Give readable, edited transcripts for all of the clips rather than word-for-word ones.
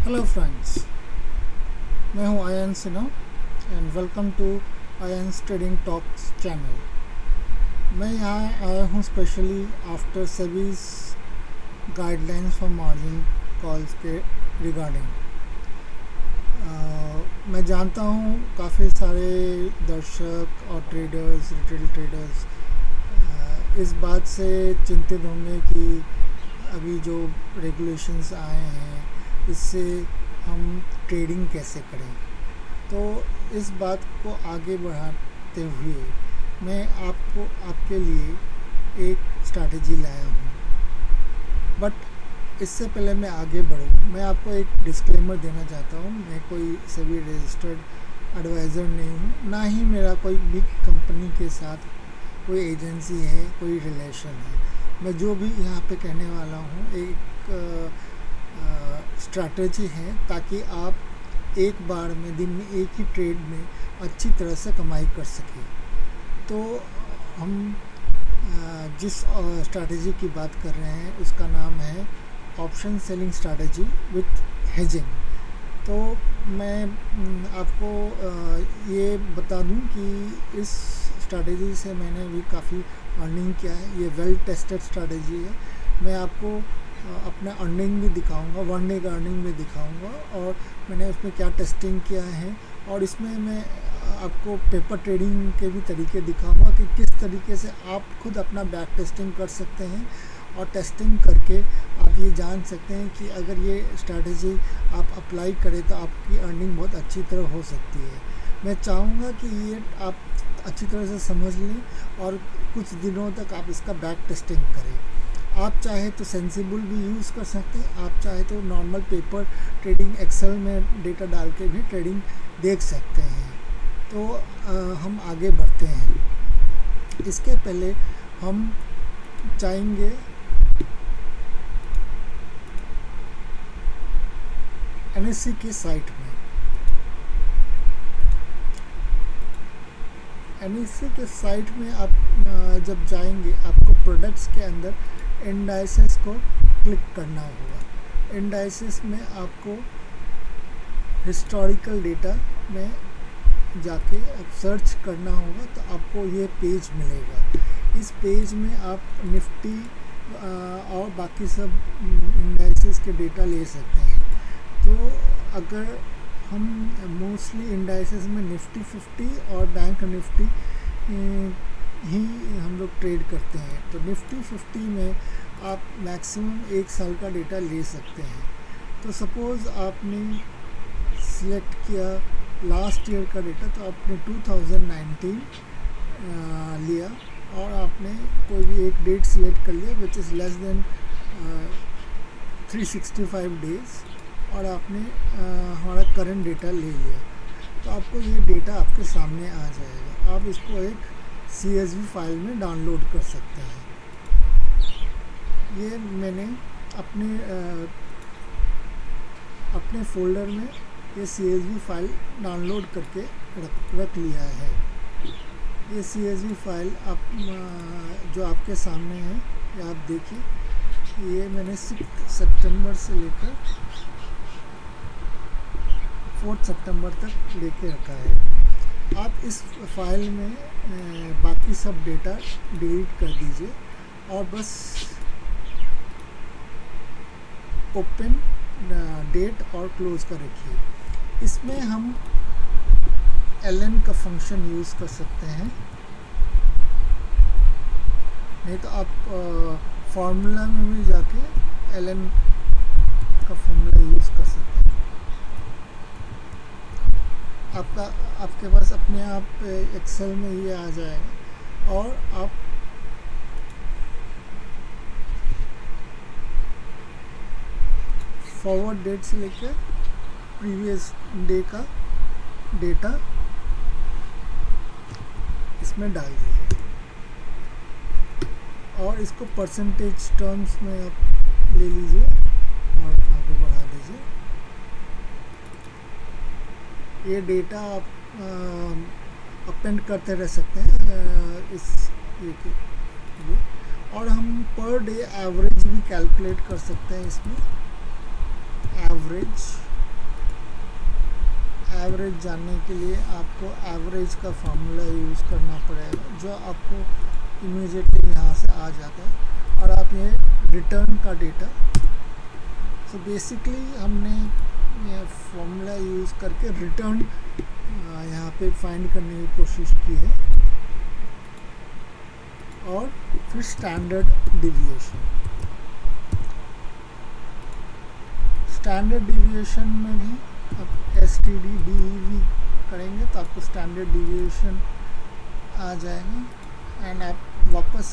Hello friends, मैं हूं Ayan Sinha and welcome to Ayan's trading talks channel. मैं यहाँ आया हूँ specially after SEBI's guidelines for margin calls के रिगार्डिंग। मैं जानता हूँ काफ़ी सारे दर्शक और ट्रेडर्स, रिटेल ट्रेडर्स इस बात से चिंतित होंगे कि अभी जो रेगुलेशंस आए हैं इससे हम ट्रेडिंग कैसे करें। तो इस बात को आगे बढ़ाते हुए मैं आपके लिए एक स्ट्रैटेजी लाया हूँ। बट इससे पहले मैं आगे बढ़ूँ, मैं आपको एक डिस्क्लेमर देना चाहता हूँ। मैं कोई सेबी रजिस्टर्ड एडवाइज़र नहीं हूँ, ना ही मेरा कोई बिग कंपनी के साथ कोई एजेंसी है, कोई रिलेशन है। मैं जो भी यहाँ पे कहने वाला हूँ एक स्ट्रैटेजी है ताकि आप एक बार में दिन में एक ही ट्रेड में अच्छी तरह से कमाई कर सकें। तो हम जिस स्ट्रैटेजी की बात कर रहे हैं उसका नाम है option selling strategy with hedging. तो मैं आपको ये बता दूं कि इस स्ट्रैटेजी से मैंने भी काफ़ी अर्निंग किया है। ये वेल टेस्टेड स्ट्रैटेजी है। मैं आपको अपना अर्निंग भी दिखाऊंगा, वन डे का अर्निंग भी दिखाऊंगा और मैंने उसमें क्या टेस्टिंग किया है। और इसमें मैं आपको पेपर ट्रेडिंग के भी तरीके दिखाऊंगा कि किस तरीके से आप खुद अपना बैक टेस्टिंग कर सकते हैं और टेस्टिंग करके आप ये जान सकते हैं कि अगर ये स्ट्रैटेजी आप अप्लाई करें तो आपकी अर्निंग बहुत अच्छी तरह हो सकती है। मैं चाहूँगा कि ये आप अच्छी तरह से समझ लें और कुछ दिनों तक आप इसका बैक टेस्टिंग करें। आप चाहे तो सेंसिबल भी यूज़ कर सकते हैं, आप चाहे तो नॉर्मल पेपर ट्रेडिंग एक्सेल में डेटा डाल के भी ट्रेडिंग देख सकते हैं। तो हम आगे बढ़ते हैं। इसके पहले हम जाएंगे NSE की साइट में। NSE के साइट में आप जब जाएंगे आपको प्रोडक्ट्स के अंदर इंडाइसेस को क्लिक करना होगा। इंडाइसेस में आपको हिस्टोरिकल डेटा में जाके अब सर्च करना होगा तो आपको ये पेज मिलेगा। इस पेज में आप निफ्टी और बाकी सब इंडाइसेस के डेटा ले सकते हैं। तो अगर हम मोस्टली इंडाइसेस में निफ्टी 50 और बैंक निफ्टी ही हम लोग ट्रेड करते हैं। तो निफ्टी 50 में आप मैक्सिमम एक साल का डेटा ले सकते हैं। तो सपोज़ आपने सिलेक्ट किया लास्ट ईयर का डेटा, तो आपने 2019 लिया और आपने कोई भी एक डेट सिलेक्ट कर लिया which is less than 365 days और आपने हमारा करंट डेटा ले लिया। तो आपको ये डेटा आपके सामने आ जाएगा। आप इसको एक CSV फाइल में डाउनलोड कर सकते हैं। ये मैंने अपने फ़ोल्डर में ये CSV फाइल डाउनलोड करके रख लिया है। ये CSV फाइल आप जो आपके सामने है ये आप देखिए। ये मैंने 6 सितंबर से लेकर 4 सितंबर तक लेके रखा है। आप इस फाइल में बाकी सब डेटा डिलीट कर दीजिए और बस ओपन डेट और क्लोज कर रखिए। इसमें हम LN का फंक्शन यूज़ कर सकते हैं, नहीं तो आप फार्मूला में भी जाके LN का फॉर्मूला यूज़ कर सकते हैं। आपके पास अपने आप एक्सेल में ये आ जाएगा और आप फॉरवर्ड डेट से लेकर प्रीवियस डे का डेटा इसमें डाल दीजिए और इसको परसेंटेज टर्म्स में आप ले लीजिए और आगे बढ़ा दीजिए। ये डेटा आप अपेंड करते रह सकते हैं ये और हम पर डे एवरेज भी कैलकुलेट कर सकते हैं। इसमें एवरेज एवरेज जानने के लिए आपको एवरेज का फार्मूला यूज़ करना पड़ेगा, जो आपको इमीडिएटली यहाँ से आ जाता है। और आप ये रिटर्न का डेटा, सो बेसिकली हमने ये फार्मूला यूज़ करके रिटर्न यहाँ पे फाइंड करने की कोशिश की है। और फिर स्टैंडर्ड डिविएशन, स्टैंडर्ड डिविएशन में भी आप STD/DEV करेंगे तो आपको स्टैंडर्ड डिविएशन आ जाएगा एंड आप वापस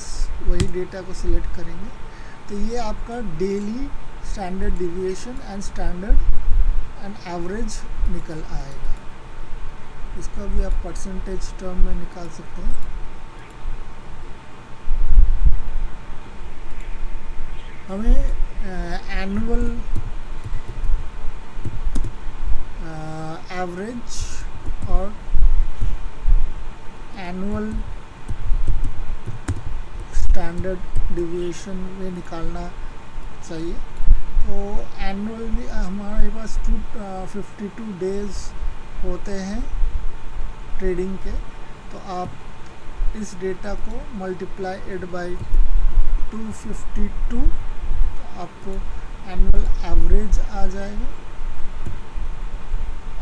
वही डेटा को सिलेक्ट करेंगे तो ये आपका daily standard deviation and standard and average निकल आएगा। इसका भी आप परसेंटेज टर्म में निकाल सकते हैं। हमें एनुअल एवरेज और एनुअल स्टैंडर्ड डिविएशन में निकालना चाहिए। तो एनुअली हमारे पास 252 डेज होते हैं ट्रेडिंग के, तो आप इस डेटा को मल्टीप्लाई इट बाय 252 तो आपको एनुअल एवरेज आ जाएगा।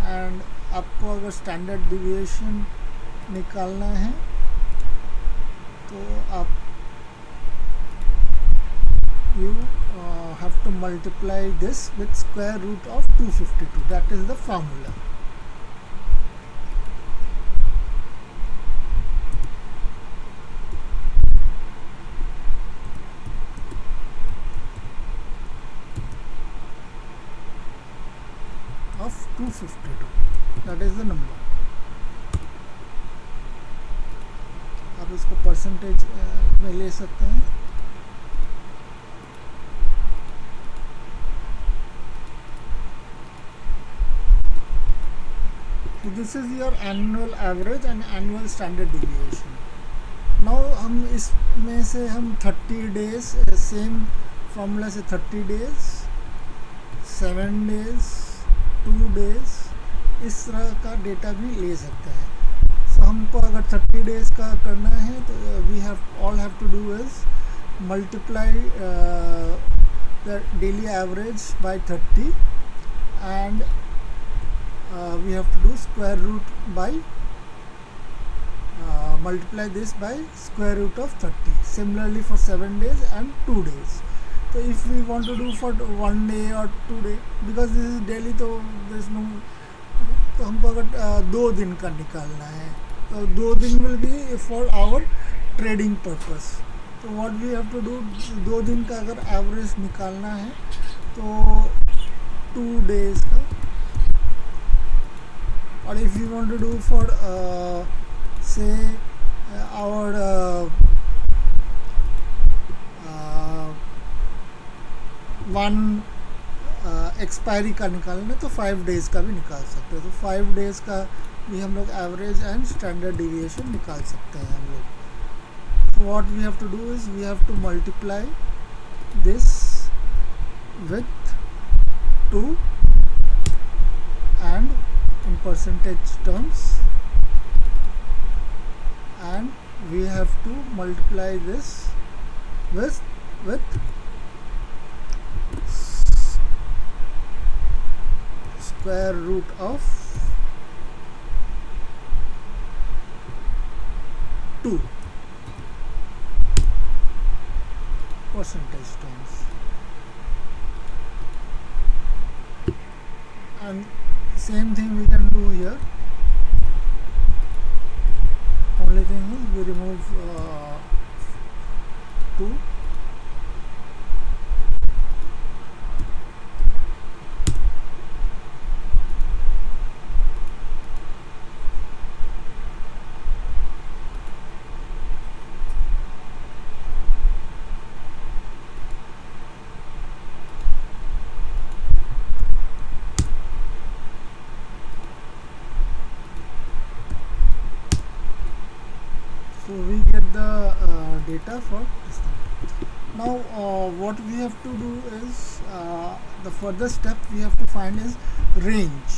एंड आपको अगर स्टैंडर्ड डिविएशन निकालना है तो आप you have to multiply this with square root of 252. That is the formula. Of 252. That is the number. आप इसको परसेंटेज में ले सकते हैं। This is your annual average and annual standard deviation. Now हम इसमें से हम 30 days सेम फॉर्मूला से 30 days, 7 days, 2 days इस तरह का डेटा भी ले सकते हैं। सो हमको अगर 30 days का करना है तो we have all have to do is multiply the daily average by 30 and we have to do square root by multiply this by square root of 30. Similarly for 7 days and 2 days. So if we want to do for 1 day or 2 day, because this is daily, तो there is no, तो हमको अगर 2 दिन का निकालना है तो 2 दिन will be for our trading purpose. तो what we have to do, 2 दिन का अगर एवरेज निकालना है तो 2 days का, or if you want to do for say our one expiry का निकालना तो 5 days का भी निकाल सकते हैं। तो 5 days का भी हम लोग एवरेज एंड स्टैंडर्ड डिविएशन निकाल सकते हैं हम लोग। तो what we have to do is we have to multiply this with 2 and in percentage terms, and we have to multiply this with square root of 2 percentage terms. And same thing we can do here. Only thing is we remove 2 so we get the data for this thing. Now what we have to do is the further step we have to find is range.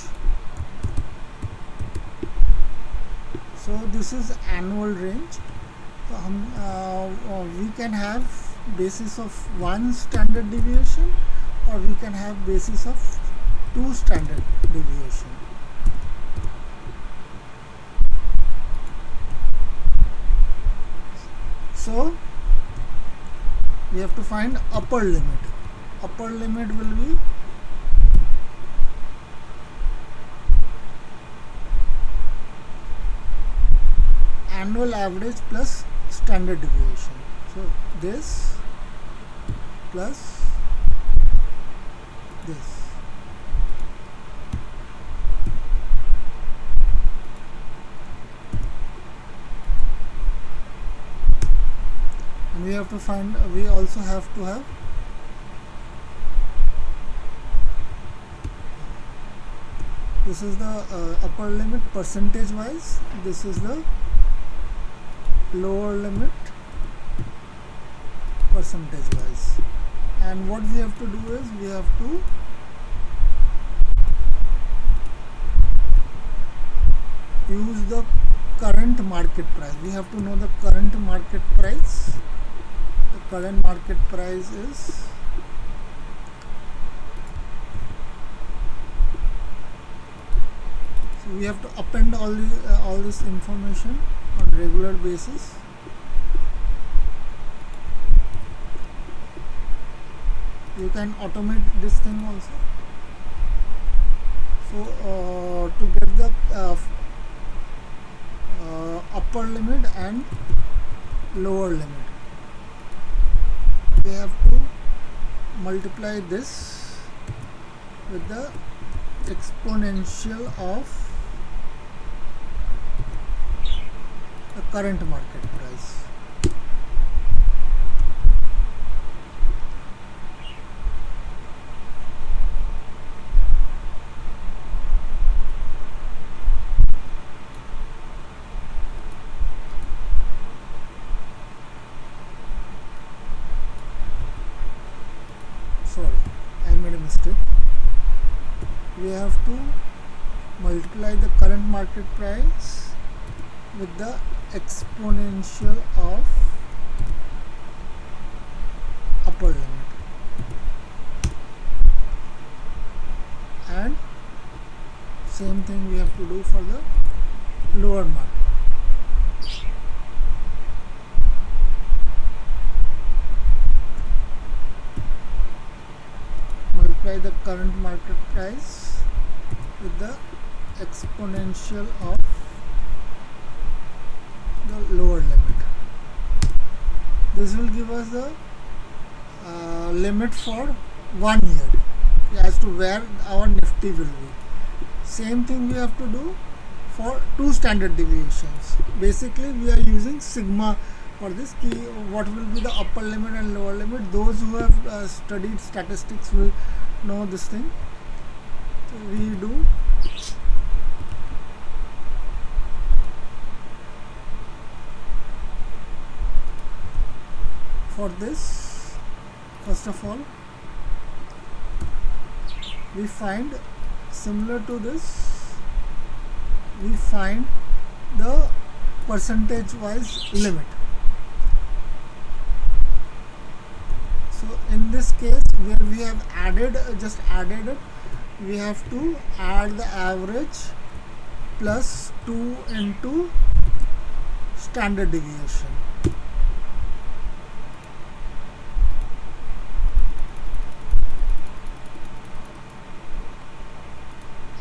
So this is annual range. तो हम we can have basis of one standard deviation, or we can have basis of two standard deviation. So we have to find upper limit. Upper limit will be annual average plus standard deviation. So this plus this. And we have to find, we also have to have this is the upper limit percentage wise, this is the lower limit percentage wise. And what we have to do is we have to use the current market price. We have to know the current market price. The current market price is we have to append all this information on regular basis. You can automate this thing also. So to get the upper limit and lower limit, we have to multiply this with the exponential of the current market price. Sorry, I made a mistake. We have to multiply the current market price with the exponential of upper limit, and same thing we have to do for the lower market. Multiply the current market price with the exponential of the lower limit. This will give us the limit for 1 year as to where our Nifty will be. Same thing we have to do for two standard deviations. Basically we are using sigma for this key. What will be the upper limit and lower limit? Those who have studied statistics will know this thing. So we do for this, first of all we find, similar to this, we find the percentage wise limit. So in this case where we have added, just added it, we have to add the average plus 2 into standard deviation.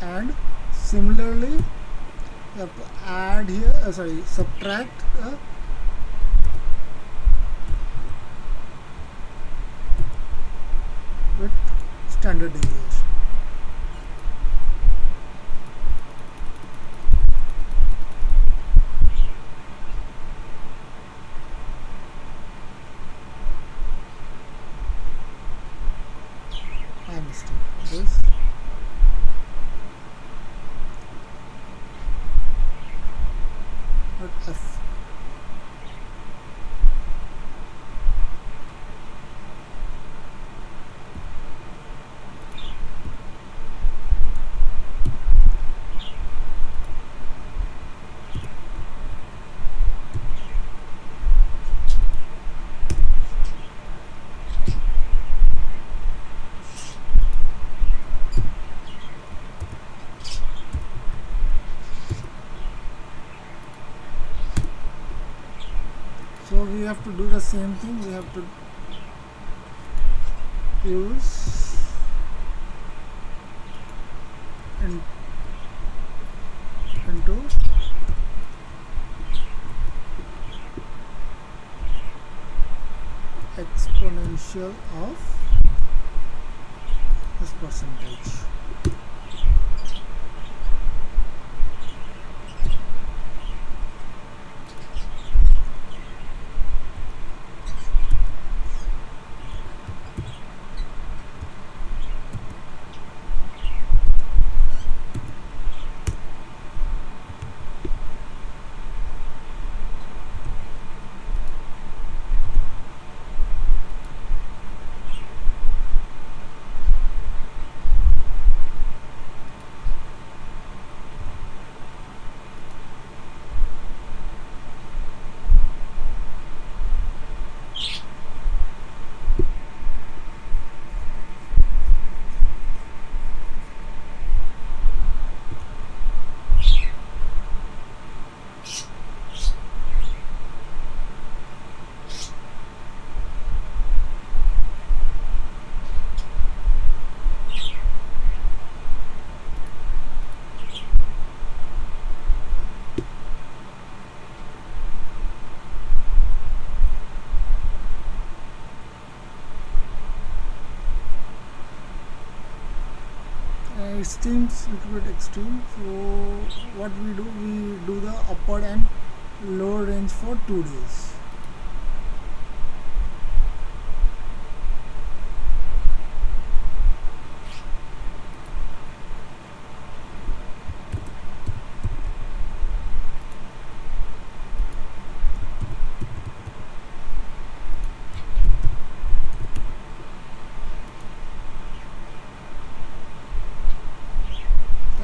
And similarly you have to add here, subtract with standard deviation. My mistake. This F. So we have to do the same thing. We have to use into exponential of this percentage. It seems a little bit extreme, so what we do the upward and lower range for 2 days.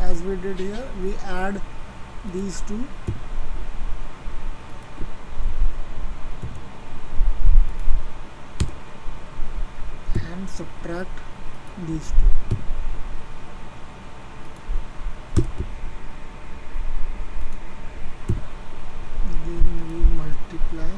As we did here, we add these two and subtract these two. Then we multiply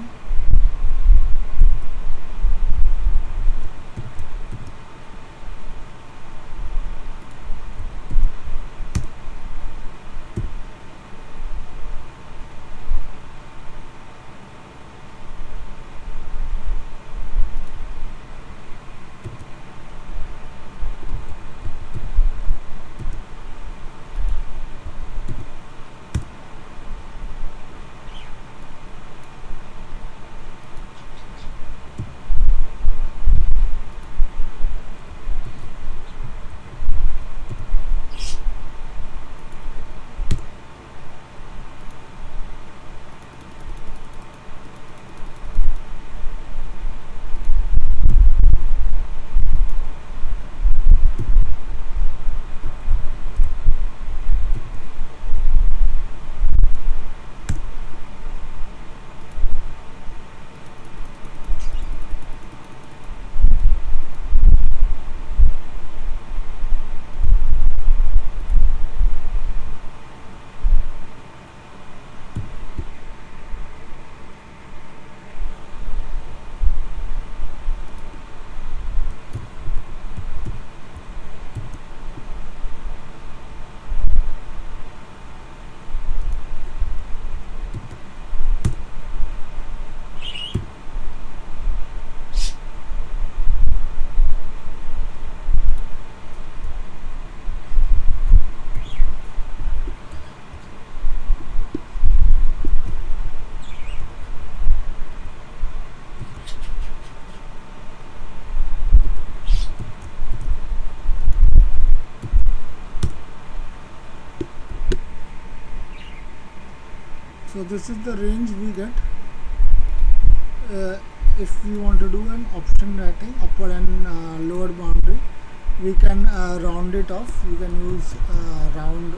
So this is the range we get. If we want to do an option rating, upward and lower boundary, we can round it off. We can use round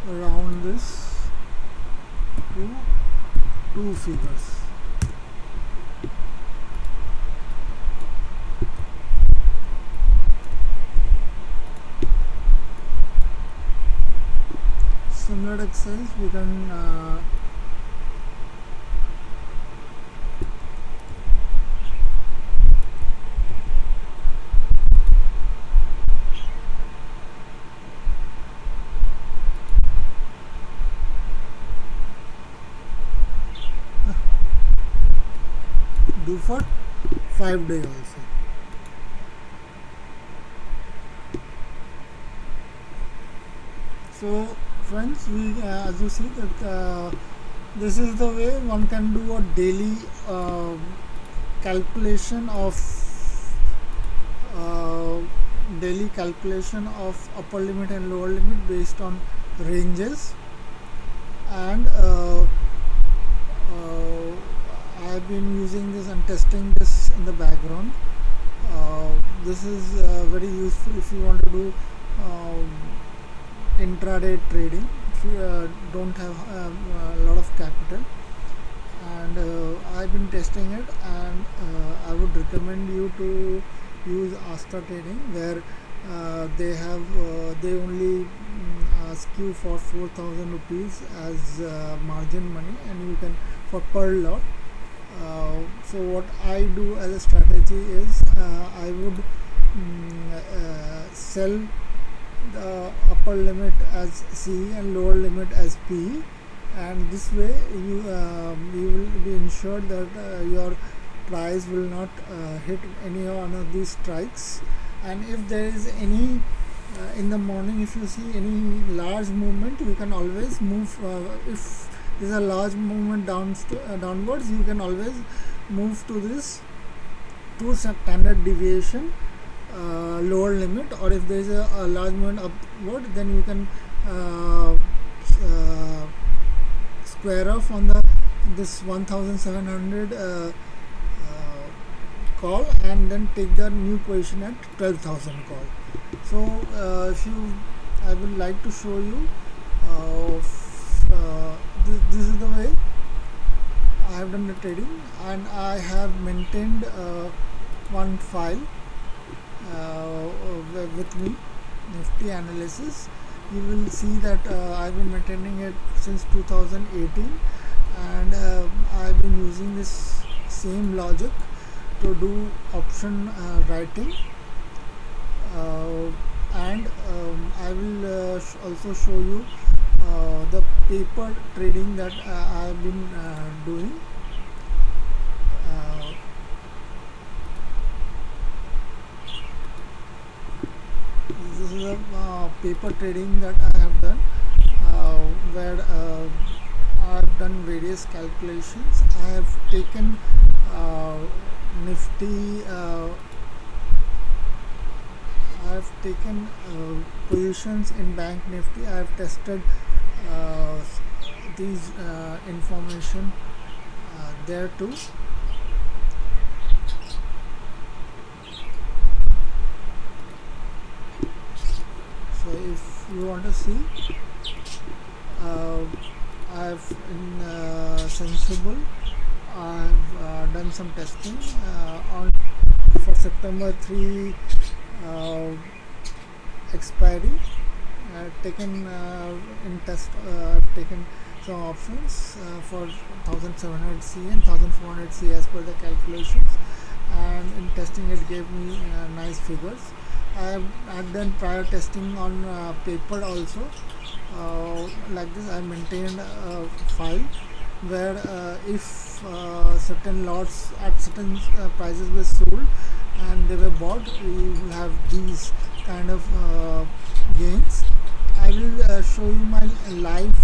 round this to 2 figures. similar exercise we can do for 5 days also. So friends, we as you see that this is the way one can do a daily calculation of uh, upper limit and lower limit based on ranges, and I have been using this and testing this in the background. This is very useful if you want to do intraday trading, if you don't have a lot of capital. And I've been testing it, and I would recommend you to use Asta Trading, where they only ask you for 4,000 rupees as margin money, and you can for per lot. So what I do as a strategy is I would sell the upper limit as C and lower limit as P, and this way you will be ensured that your price will not hit any one of these strikes. And if there is any in the morning, if you see any large movement, you can always move. If there is a large movement downwards, you can always move to this 2 standard deviation lower limit, or if there is a large movement upward, then you can square off on this 1700 call, and then take the new position at 12,000 call. So I would like to show you this is the way I have done the trading, and I have maintained one file with me, Nifty analysis. You will see that I've been maintaining it since 2018, and I've been using this same logic to do option writing, and I will also show you the paper trading that I have been doing. This is a paper trading that I have done, where I have done various calculations. I have taken Nifty. I have taken positions in Bank Nifty. I have tested these information there too. So if you want to see, I have in Sensible, I have done some testing on for September 3 expiry. Taken in test, taken some options for 1700 C and 1400 C as per the calculations, and in testing it gave me nice figures. I have done prior testing on paper also. Like this, I maintained a file where if certain lots at certain prices were sold and they were bought, we will have these kind of gains. I will show you my live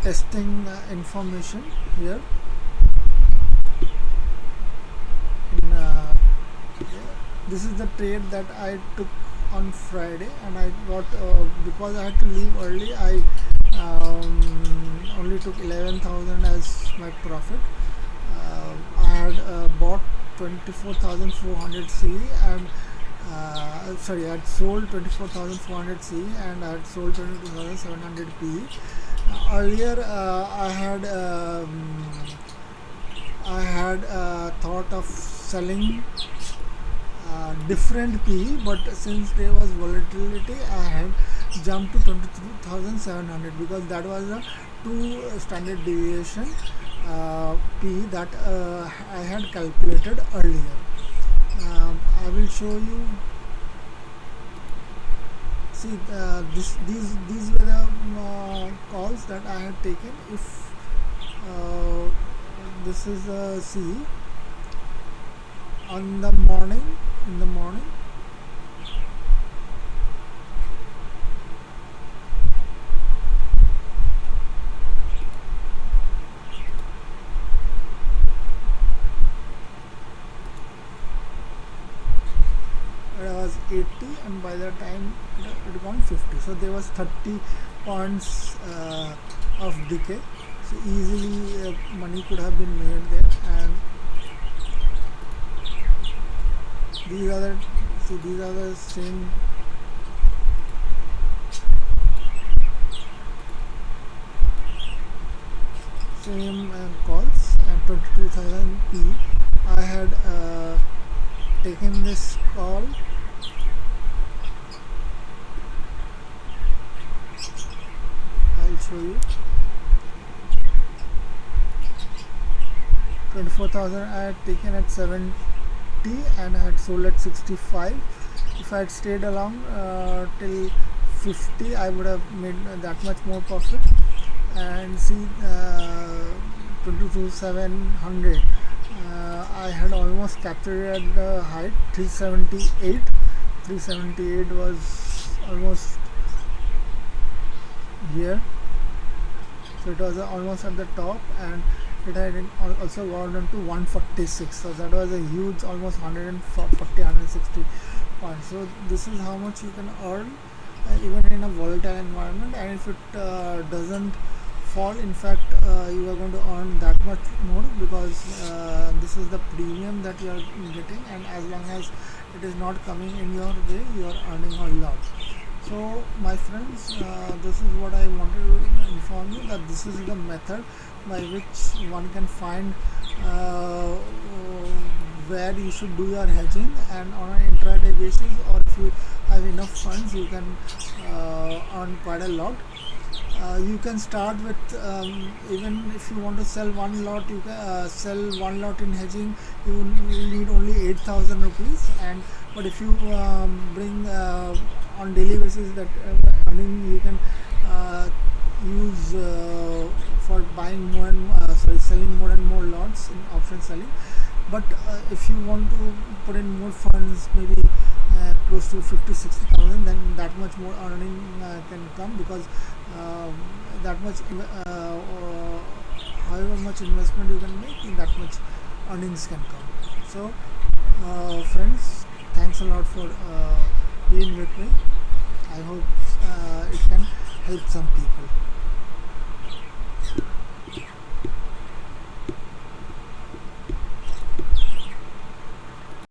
testing information here. This is the trade that I took on Friday, and I got because I had to leave early, I only took 11,000 as my profit. I had bought 24,400 C, and sorry, I had sold 24,400 C, and I had sold 22,700 P. Earlier I had thought of selling different PE, but since there was volatility, I had jumped to 22,700 because that was a 2 standard deviation PE that I had calculated earlier. I will show you. See, these were the calls that I had taken. If uh, this is the C on the morning, in the morning, it was 80, and by the time it gone 50, so there was 30 points of decay. So easily money could have been made there. And these are the, see, these are the same calls, and 22,000 P. I had taken this call. I'll show you. 24,000 I had taken at 70 and I had sold at 65. If I had stayed along till 50, I would have made that much more profit. And see, 22,700, I had almost captured at the height. 378 was almost here, so it was almost at the top, and it had also gone on to 146, so that was a huge, almost 160 points. So this is how much you can earn even in a volatile environment. And if it doesn't fall, in fact you are going to earn that much more, because this is the premium that you are getting, and as long as it is not coming in your way, you are earning a lot. So my friends, this is what I wanted to inform you, that this is the method by which one can find where you should do your hedging, and on an intraday basis, or if you have enough funds, you can earn quite a lot. You can start with, even if you want to sell one lot, you can sell one lot in hedging. You need only 8,000 rupees, and but if you bring on daily basis, that earning you can use for buying more and selling more and more lots in option selling. But if you want to put in more funds, maybe close to 50-60,000, then that much more earning can come, because that much however much investment you can make, that much earnings can come. So friends, thanks a lot for being with me. I hope it can help some people.